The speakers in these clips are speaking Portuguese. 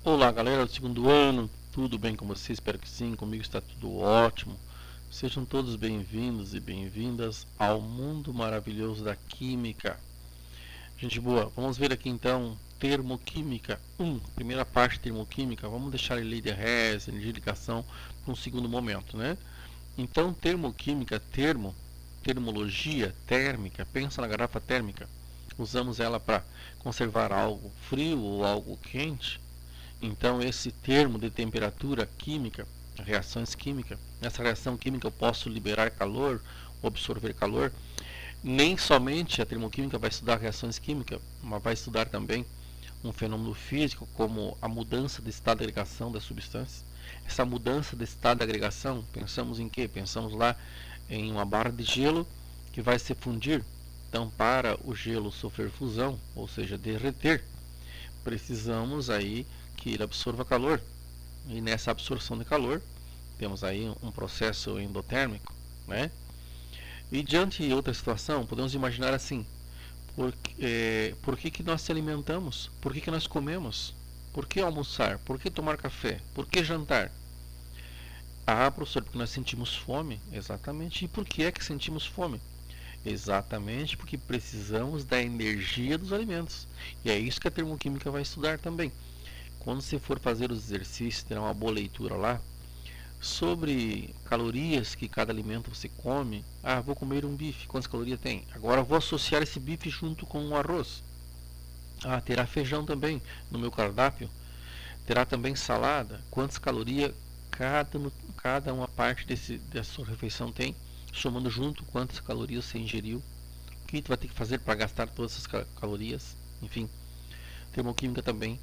Olá galera do segundo ano, tudo bem com vocês? Espero que sim, comigo está tudo ótimo. Sejam todos bem-vindos e bem-vindas ao mundo maravilhoso da química. Gente boa, vamos ver aqui então termoquímica 1, primeira parte termoquímica. Vamos deixar a lei de Hess, energia de ligação, para um segundo momento, né? Então, termoquímica, termologia térmica, pensa na garrafa térmica. Usamos ela para conservar algo frio ou algo quente. Então, esse termo de temperatura química, reações químicas, nessa reação química eu posso liberar calor, absorver calor. Nem somente a termoquímica vai estudar reações químicas, mas vai estudar também um fenômeno físico como a mudança de estado de agregação das substâncias. Essa mudança de estado de agregação, pensamos em quê? Pensamos lá em uma barra de gelo que vai se fundir. Então, para o gelo sofrer fusão, ou seja, derreter, precisamos aí que ele absorva calor. E nessa absorção de calor, temos aí um processo endotérmico, né? E diante de outra situação, podemos imaginar assim: por que nós se alimentamos? Por que nós comemos? Por que almoçar? Por que tomar café? Por que jantar? Ah, professor, porque nós sentimos fome. Exatamente. E por que é que sentimos fome? Exatamente porque precisamos da energia dos alimentos. E é isso que a termoquímica vai estudar também. Quando você for fazer os exercícios, terá uma boa leitura lá sobre calorias que cada alimento você come. Ah, vou comer um bife, quantas calorias tem? Agora vou associar esse bife junto com um arroz. Ah, terá feijão também no meu cardápio. Terá também salada. Quantas calorias cada uma parte dessa sua refeição tem? Somando junto quantas calorias você ingeriu. O que você vai ter que fazer para gastar todas essas calorias? Enfim, termoquímica também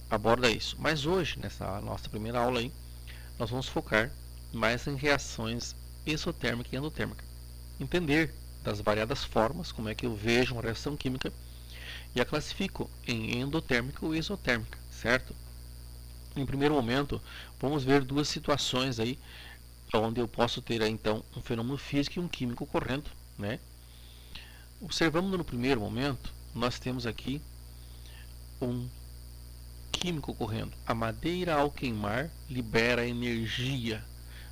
aborda isso. Mas hoje, nessa nossa primeira aula aí, nós vamos focar mais em reações exotérmica e endotérmica. Entender das variadas formas como é que eu vejo uma reação química e a classifico em endotérmica ou exotérmica, certo? Em primeiro momento, vamos ver duas situações aí onde eu posso ter aí, então um fenômeno físico e um químico ocorrendo, né? Observando no primeiro momento, nós temos aqui um químico ocorrendo. A madeira ao queimar libera energia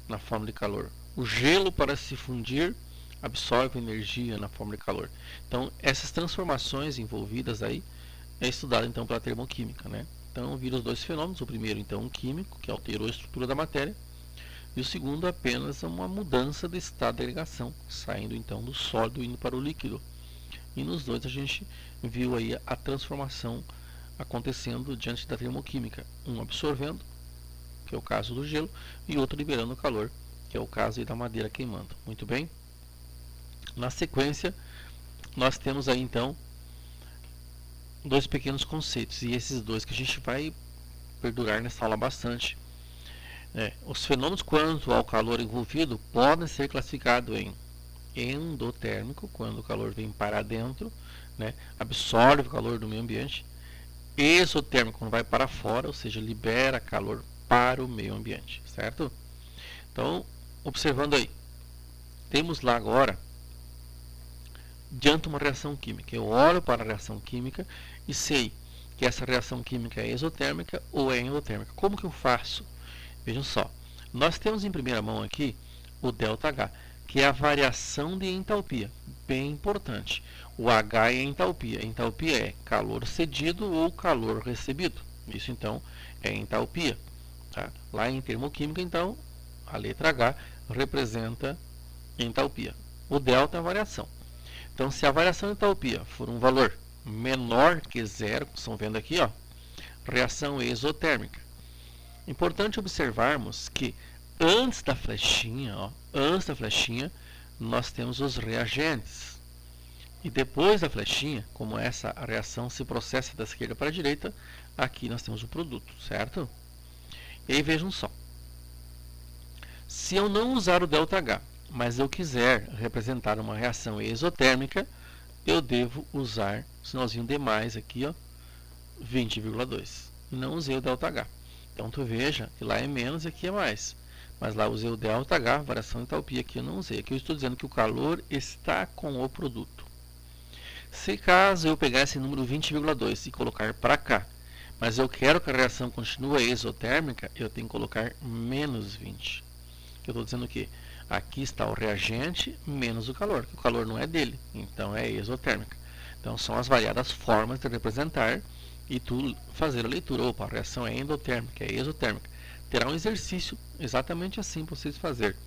na forma de calor. O gelo para se fundir absorve energia na forma de calor. Então, essas transformações envolvidas aí é estudado então pela termoquímica, né? Então, viram os dois fenômenos. O primeiro, então, um químico que alterou a estrutura da matéria, e o segundo apenas uma mudança de estado de agregação, saindo então do sólido indo para o líquido. E nos dois a gente viu aí a transformação acontecendo diante da termoquímica, um absorvendo, que é o caso do gelo, e outro liberando calor, que é o caso aí da madeira queimando. Muito bem? Na sequência, nós temos aí então dois pequenos conceitos, e esses dois que a gente vai perdurar nessa aula bastante. Os fenômenos quanto ao calor envolvido podem ser classificados em endotérmico, quando o calor vem para dentro, né, absorve o calor do meio ambiente; exotérmico, quando vai para fora, ou seja, libera calor para o meio ambiente, certo? Então, observando aí, temos lá agora diante uma reação química. Eu olho para a reação química e sei que essa reação química é exotérmica ou é endotérmica. Como que eu faço? Vejam só, nós temos em primeira mão aqui o ΔH, que é a variação de entalpia, bem importante. O H é entalpia. Entalpia é calor cedido ou calor recebido. Isso então é entalpia. Tá? Lá em termoquímica, então, a letra H representa entalpia. O delta é a variação. Então, se a variação de entalpia for um valor menor que zero, como estão vendo aqui, ó, reação exotérmica. Importante observarmos que antes da flechinha, nós temos os reagentes. E depois da flechinha, como essa reação se processa da esquerda para a direita, aqui nós temos o produto, certo? E aí vejam só. Se eu não usar o ΔH, mas eu quiser representar uma reação exotérmica, eu devo usar o sinalzinho de mais aqui, ó, 20,2. E não usei o ΔH. Então tu veja que lá é menos e aqui é mais. Mas lá usei o ΔH, variação de entalpia, aqui eu não usei. Aqui eu estou dizendo que o calor está com o produto. Se caso eu pegar esse número 20,2 e colocar para cá, mas eu quero que a reação continue exotérmica, eu tenho que colocar menos 20. Eu estou dizendo que aqui está o reagente menos o calor, que o calor não é dele, então é exotérmica. Então são as variadas formas de representar e tu fazer a leitura. Opa, a reação é endotérmica, é exotérmica. Terá um exercício exatamente assim para vocês fazerem.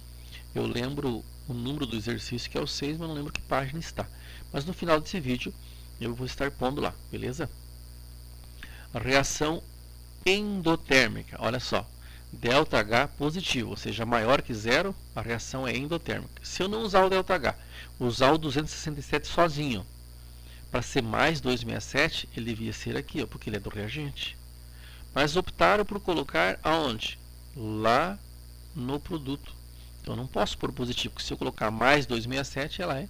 Eu lembro o número do exercício, que é o 6, mas não lembro que página está. Mas no final desse vídeo eu vou estar pondo lá, beleza? A reação endotérmica, olha só. ΔH positivo, ou seja, maior que zero, a reação é endotérmica. Se eu não usar o ΔH, usar o 267 sozinho, para ser mais 267, ele devia ser aqui, ó, porque ele é do reagente. Mas optaram por colocar aonde? Lá no produto. Então não posso pôr positivo, porque se eu colocar mais 267, ela é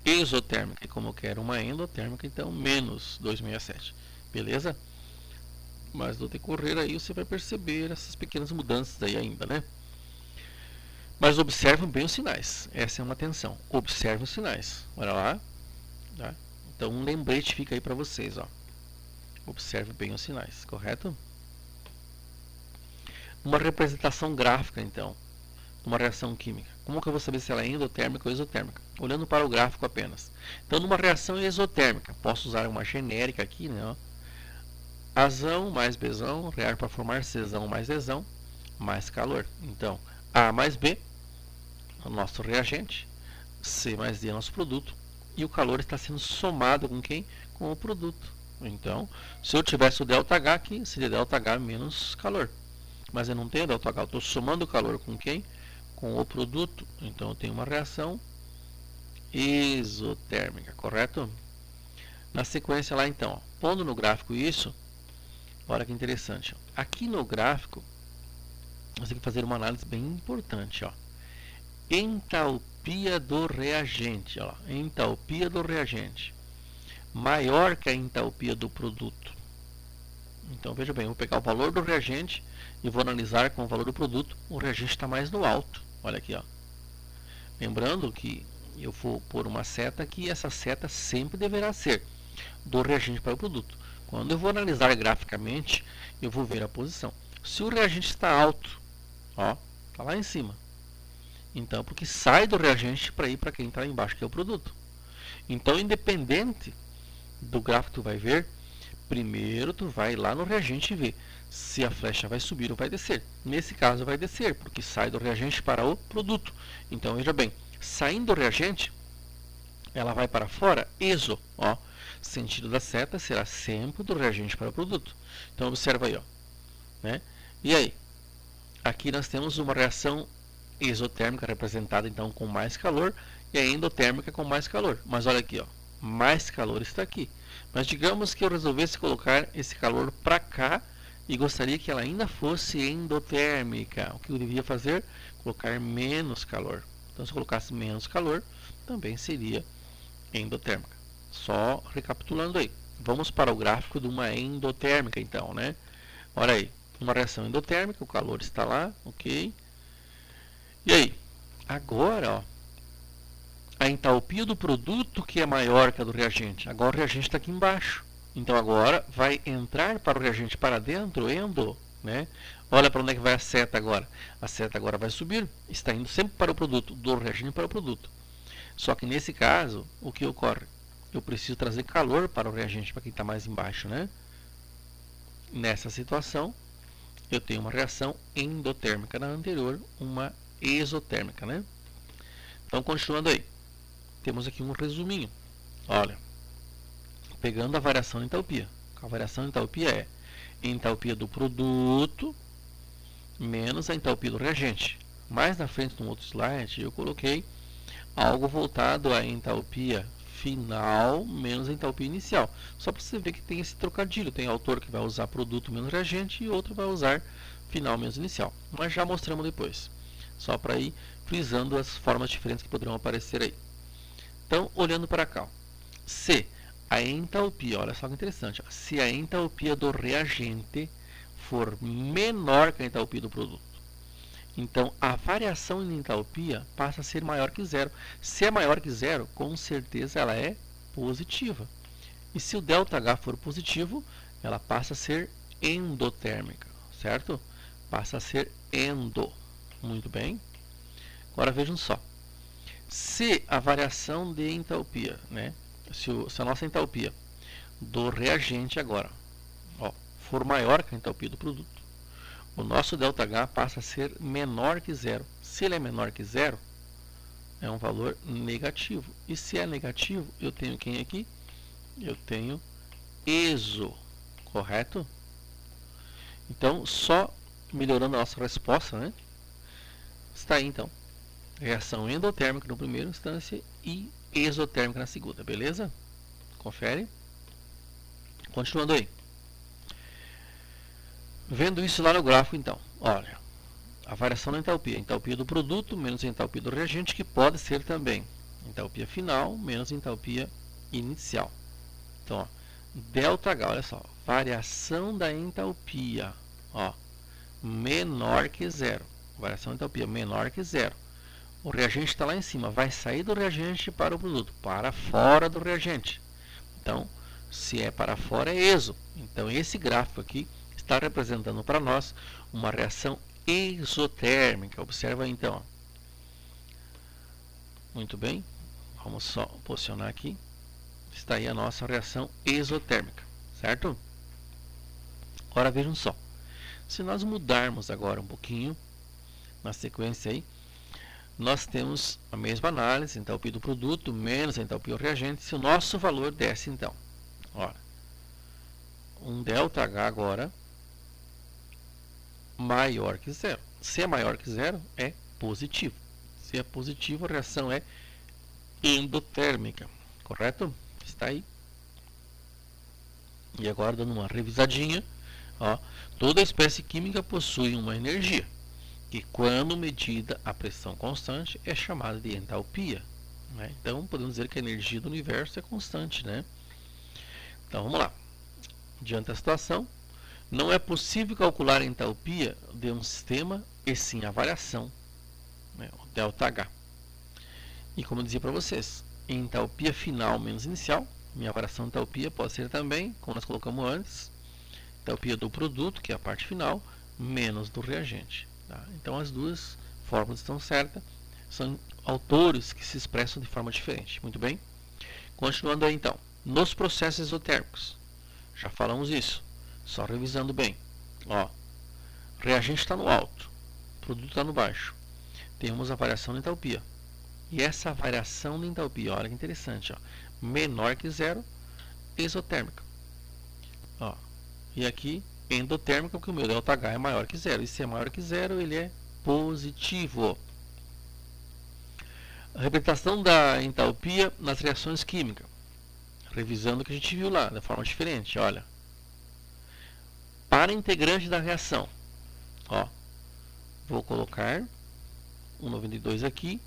exotérmica. E como eu quero uma endotérmica, então menos 267. Beleza? Mas no decorrer aí você vai perceber essas pequenas mudanças aí ainda, né? Mas observem bem os sinais. Essa é uma atenção. Observem os sinais. Olha lá. Tá? Então um lembrete fica aí para vocês, ó. Observe bem os sinais, correto? Uma representação gráfica, então, uma reação química. Como que eu vou saber se ela é endotérmica ou exotérmica? Olhando para o gráfico apenas. Então, numa reação exotérmica, posso usar uma genérica aqui, né? Ó. Azão mais Bzão, reage para formar Czão mais Dzão, mais calor. Então, A mais B, o nosso reagente, C mais D é nosso produto, e o calor está sendo somado com quem? Com o produto. Então, se eu tivesse o ΔH aqui, seria ΔH menos calor. Mas eu não tenho ΔH, eu estou somando o calor com quem? Com o produto. Então eu tenho uma reação exotérmica, correto? Na sequência lá então, ó, pondo no gráfico isso, olha que interessante. Ó. Aqui no gráfico, você tem que fazer uma análise bem importante. Ó. Entalpia do reagente. Ó. Entalpia do reagente. Maior que a entalpia do produto. Então veja bem, eu vou pegar o valor do reagente e vou analisar com o valor do produto. O reagente está mais no alto. Olha aqui, ó. Lembrando que eu vou pôr uma seta aqui, e essa seta sempre deverá ser do reagente para o produto. Quando eu vou analisar graficamente, eu vou ver a posição. Se o reagente está alto, ó, está lá em cima. Então, porque sai do reagente para ir para quem está embaixo, que é o produto. Então, independente do gráfico que tu vai ver, primeiro tu vai lá no reagente e ver se a flecha vai subir ou vai descer. Nesse caso vai descer, porque sai do reagente para o produto. Então veja bem, saindo do reagente, ela vai para fora, exo, ó. Sentido da seta será sempre do reagente para o produto. Então observa aí, ó, né? E aí, aqui nós temos uma reação exotérmica representada então com mais calor e a endotérmica com mais calor. Mas olha aqui, ó, mais calor está aqui. Mas digamos que eu resolvesse colocar esse calor para cá e gostaria que ela ainda fosse endotérmica. O que eu devia fazer? Colocar menos calor. Então, se eu colocasse menos calor, também seria endotérmica. Só recapitulando aí. Vamos para o gráfico de uma endotérmica, então, né? Olha aí, uma reação endotérmica, o calor está lá, ok? E aí? Agora, ó, a entalpia do produto que é maior que a do reagente. Agora o reagente está aqui embaixo. Então agora vai entrar para o reagente para dentro, endo, né? Olha para onde é que vai a seta agora. A seta agora vai subir, está indo sempre para o produto, do reagente para o produto. Só que nesse caso, o que ocorre? Eu preciso trazer calor para o reagente, para quem está mais embaixo, né? Nessa situação, eu tenho uma reação endotérmica. Na anterior, uma exotérmica, né? Então, continuando aí. Temos aqui um resuminho. Olha, pegando a variação de entalpia. A variação de entalpia é entalpia do produto menos a entalpia do reagente. Mais na frente, no outro slide, eu coloquei algo voltado à entalpia final menos a entalpia inicial. Só para você ver que tem esse trocadilho. Tem autor que vai usar produto menos reagente e outro vai usar final menos inicial. Mas já mostramos depois. Só para ir frisando as formas diferentes que poderão aparecer aí. Então, olhando para cá, ó. Se a entalpia, olha só que interessante, ó, se a entalpia do reagente for menor que a entalpia do produto, então a variação em entalpia passa a ser maior que zero. Se é maior que zero, com certeza ela é positiva. E se o ΔH for positivo, ela passa a ser endotérmica, certo? Passa a ser endo. Muito bem. Agora vejam só. Se a variação de entalpia, né? Se a nossa entalpia do reagente agora, ó, for maior que a entalpia do produto, o nosso ΔH passa a ser menor que zero. Se ele é menor que zero, é um valor negativo. E se é negativo, eu tenho quem aqui? Eu tenho exo, correto? Então, só melhorando a nossa resposta, né? Está aí, então. Reação endotérmica na primeira instância e exotérmica na segunda, beleza? Confere. Continuando aí. Vendo isso lá no gráfico, então. Olha, a variação da entalpia. Entalpia do produto menos entalpia do reagente, que pode ser também entalpia final menos entalpia inicial. Então, ó, ΔH, olha só. Variação da entalpia, ó, menor que zero. Variação da entalpia menor que zero. O reagente está lá em cima, vai sair do reagente para o produto, para fora do reagente. Então, se é para fora, é exo. Então, esse gráfico aqui está representando para nós uma reação exotérmica. Observa aí, então. Muito bem. Vamos só posicionar aqui. Está aí a nossa reação exotérmica, certo? Agora vejam só. Se nós mudarmos agora um pouquinho na sequência aí, nós temos a mesma análise, entalpia do produto menos a entalpia do reagente. Se o nosso valor desce, então, olha, um ΔH agora maior que zero. Se é maior que zero, é positivo. Se é positivo, a reação é endotérmica, correto? Está aí. E agora, dando uma revisadinha, ó, toda espécie química possui uma energia, que quando medida a pressão constante é chamada de entalpia, né? Então podemos dizer que a energia do universo é constante, né? Então vamos lá. Diante da situação, não é possível calcular a entalpia de um sistema e sim a variação, né? O ΔH. E como eu dizia para vocês, entalpia final menos inicial, minha variação de entalpia pode ser também, como nós colocamos antes, entalpia do produto, que é a parte final, menos do reagente. Tá? Então as duas fórmulas estão certas, são autores que se expressam de forma diferente. Muito bem? Continuando aí então, nos processos exotérmicos, já falamos isso, só revisando bem. Ó, reagente está no alto, produto está no baixo, temos a variação de entalpia. E essa variação de entalpia, olha que interessante, ó, menor que zero, exotérmica. Ó, e aqui endotérmica, porque o meu ΔH é maior que zero. E se é maior que zero, ele é positivo. A representação da entalpia nas reações químicas. Revisando o que a gente viu lá, de forma diferente. Olha. Para integrante da reação. Ó, vou colocar o 92 aqui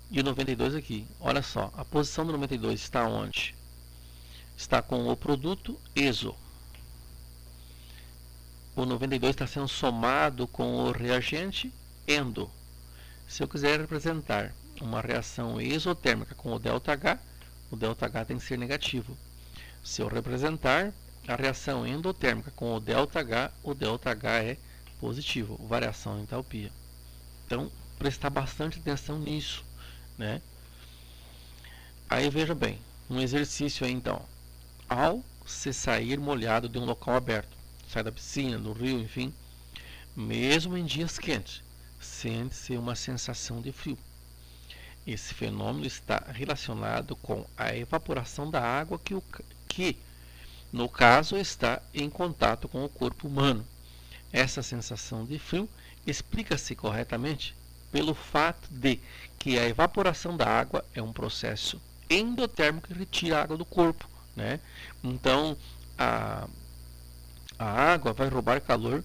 e o 92 aqui. Olha só, a posição do 92 está onde? Está com o produto exo. O 92 está sendo somado com o reagente endo. Se eu quiser representar uma reação exotérmica com o ΔH tem que ser negativo. Se eu representar a reação endotérmica com o ΔH é positivo, variação de entalpia. Então, prestar bastante atenção nisso, né? Aí veja bem, um exercício aí então. Ao se sair molhado de um local aberto, sai da piscina, do rio, enfim, mesmo em dias quentes, sente-se uma sensação de frio. Esse fenômeno está relacionado com a evaporação da água que, no caso, está em contato com o corpo humano. Essa sensação de frio explica-se corretamente pelo fato de que a evaporação da água é um processo endotérmico que retira a água do corpo, né? Então, a água vai roubar calor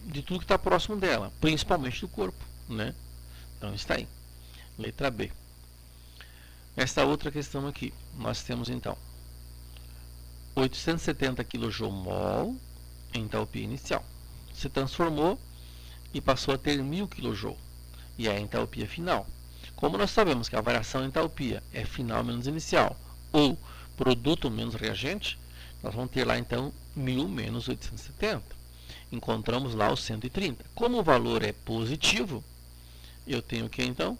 de tudo que está próximo dela, principalmente do corpo, né? Então está aí. Letra B. Esta outra questão aqui, nós temos então 870 kJ em entalpia inicial. Se transformou e passou a ter 1000 kJ. E é a entalpia final. Como nós sabemos que a variação de entalpia é final menos inicial, ou produto menos reagente, Nós vamos ter lá então 1000 menos 870. Encontramos lá o 130. Como o valor é positivo, eu tenho o que então?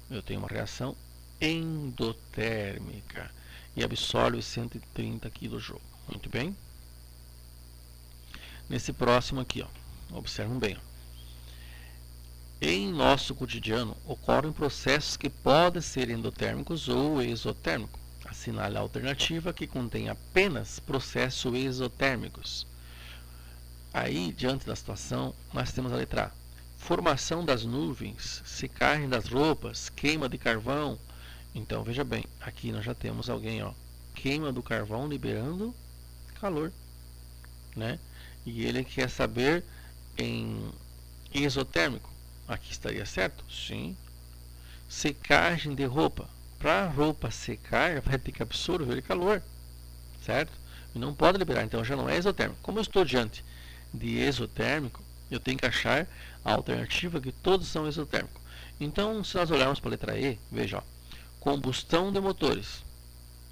Eu tenho uma reação endotérmica e absorve 130 kJ. Muito bem. Nesse próximo aqui, ó, observam bem. Ó. Em nosso cotidiano, ocorrem processos que podem ser endotérmicos ou exotérmicos. Assinale a alternativa que contém apenas processos exotérmicos. Aí, diante da situação, nós temos a letra A. Formação das nuvens, secagem das roupas, queima de carvão. Então, veja bem, aqui nós já temos alguém, ó, queima do carvão liberando calor, né? E ele quer saber em exotérmico. Aqui estaria certo? Sim. Secagem de roupa. Para a roupa secar, vai ter que absorver calor, certo? E não pode liberar, então já não é exotérmico. Como eu estou diante de exotérmico, eu tenho que achar a alternativa que todos são exotérmicos. Então, se nós olharmos para a letra E, veja, ó, combustão de motores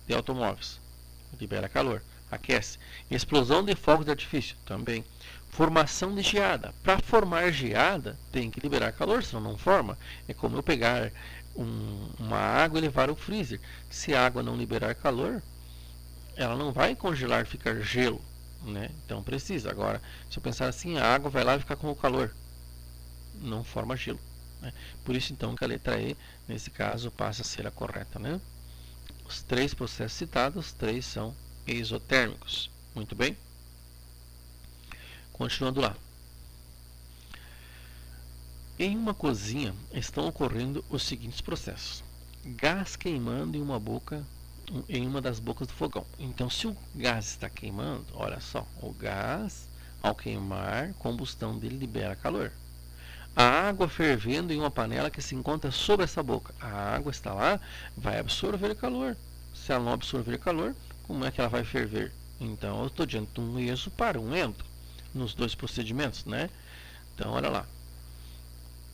de automóveis, libera calor, aquece. Explosão de fogos de artifício, também. Formação de geada. Para formar geada, tem que liberar calor, senão não forma. É como eu pegar uma água e levar ao freezer. Se a água não liberar calor, ela não vai congelar, ficar gelo, né? Então precisa. Agora, se eu pensar assim, a água vai lá e ficar com o calor, não forma gelo, né? Por isso então que a letra E, nesse caso, passa a ser a correta, né? Os três processos citados, os três são exotérmicos. Muito bem. Continuando lá. Em uma cozinha estão ocorrendo os seguintes processos. Gás queimando em uma das bocas do fogão. Então, se o gás está queimando, olha só, o gás, ao queimar, combustão dele libera calor. A água fervendo em uma panela que se encontra sobre essa boca. A água está lá, vai absorver calor. Se ela não absorver calor, como é que ela vai ferver? Então, eu estou diante de um exo para um endo nos dois procedimentos, né? Então, olha lá.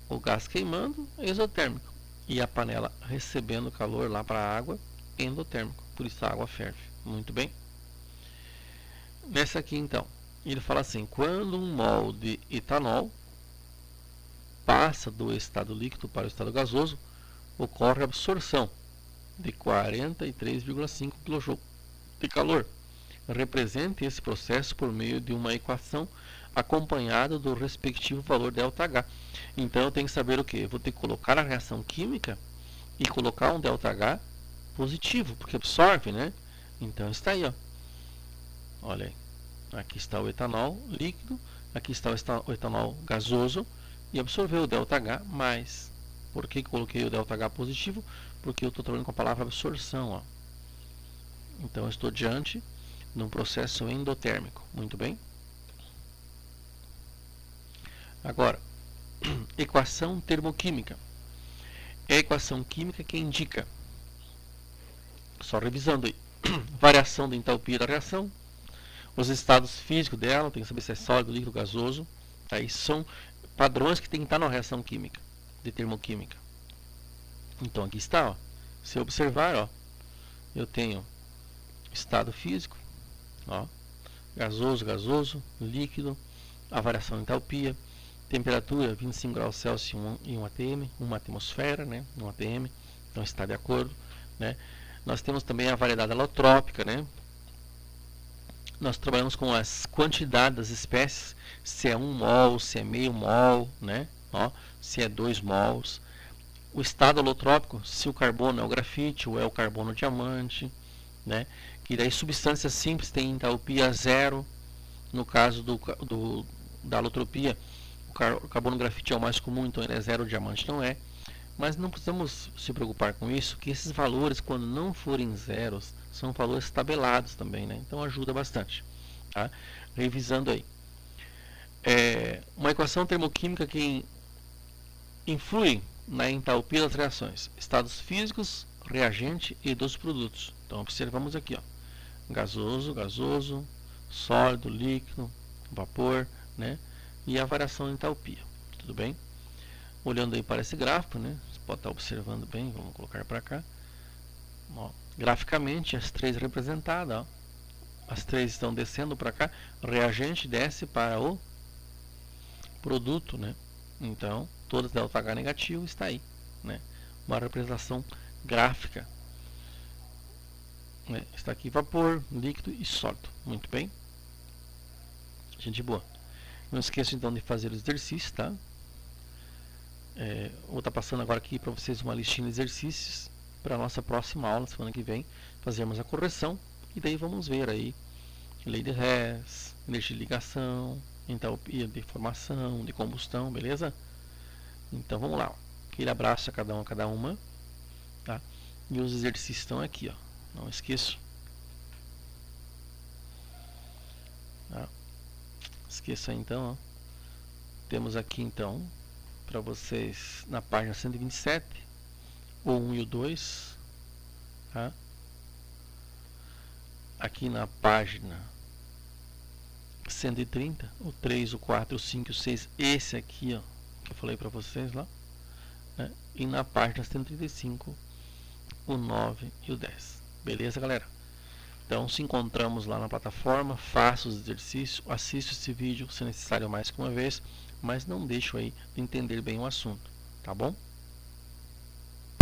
O gás queimando, exotérmico. E a panela recebendo calor lá para a água, endotérmico. Por isso a água ferve. Muito bem. Nessa aqui, então, ele fala assim: quando um mol de etanol passa do estado líquido para o estado gasoso, ocorre a absorção de 43,5 kJ de calor. Represente esse processo por meio de uma equação acompanhada do respectivo valor ΔH. Então eu tenho que saber o que? Eu vou ter que colocar a reação química e colocar um ΔH positivo, porque absorve, né? Então está aí, ó. Olha aí. Aqui está o etanol líquido, aqui está o etanol gasoso e absorveu o ΔH mais. Por que coloquei o ΔH positivo? Porque eu estou trabalhando com a palavra absorção, ó. Então eu estou diante de um processo endotérmico. Muito bem. Agora, equação termoquímica. É a equação química que indica, só revisando aí, variação da entalpia da reação, os estados físicos dela, tem que saber se é sólido, líquido, gasoso. Aí são padrões que tem que estar na reação química, de termoquímica. Então aqui está, ó. Se eu observar, ó, eu tenho estado físico, ó, gasoso, líquido, a variação de entalpia, temperatura 25 graus Celsius em 1 atm, uma atmosfera, né, 1 atm, então está de acordo, né. Nós temos também a variedade alotrópica, né. Nós trabalhamos com as quantidades das espécies, se é 1 mol, se é meio mol, né, ó, se é 2 mols. O estado alotrópico, se o carbono é o grafite ou é o carbono diamante, né, que daí substâncias simples têm entalpia zero. No caso da alotropia, o carbono grafite é o mais comum, então ele é zero, o diamante não é. Mas não precisamos se preocupar com isso, que esses valores, quando não forem zeros, são valores tabelados também, né? Então ajuda bastante. Tá? Revisando aí. Uma equação termoquímica que influi na entalpia das reações. Estados físicos, reagente e dos produtos. Então observamos aqui, ó. Gasoso, sólido, líquido, vapor, né? E a variação de entalpia. Tudo bem? Olhando aí para esse gráfico, né? Você pode estar observando bem, vamos colocar para cá. Ó, graficamente, as três representadas, ó. As 3 estão descendo para cá, o reagente desce para o produto, né? Então, todas ΔH negativo está aí, né? Uma representação gráfica, né? Está aqui vapor, líquido e sólido. Muito bem. Gente boa. Não esqueça então de fazer o exercício, tá? Vou estar passando agora aqui para vocês uma listinha de exercícios para a nossa próxima aula, semana que vem, fazermos a correção e daí vamos ver aí lei de Hess, energia de ligação, entalpia de formação, de combustão, beleza? Então vamos lá, aquele abraço a cada uma, tá? E os exercícios estão aqui, ó, não esqueço, tá? Esqueça então, ó. Temos aqui então para vocês na página 127 o 1 e o 2, tá? Aqui na página 130, o 3, o 4, o 5 e o 6, esse aqui, ó, que eu falei para vocês lá, né? E na página 135, o 9 e o 10. Beleza, galera? Então, se encontramos lá na plataforma, faça os exercícios, assista esse vídeo, se necessário mais que uma vez, mas não deixe aí de entender bem o assunto, tá bom?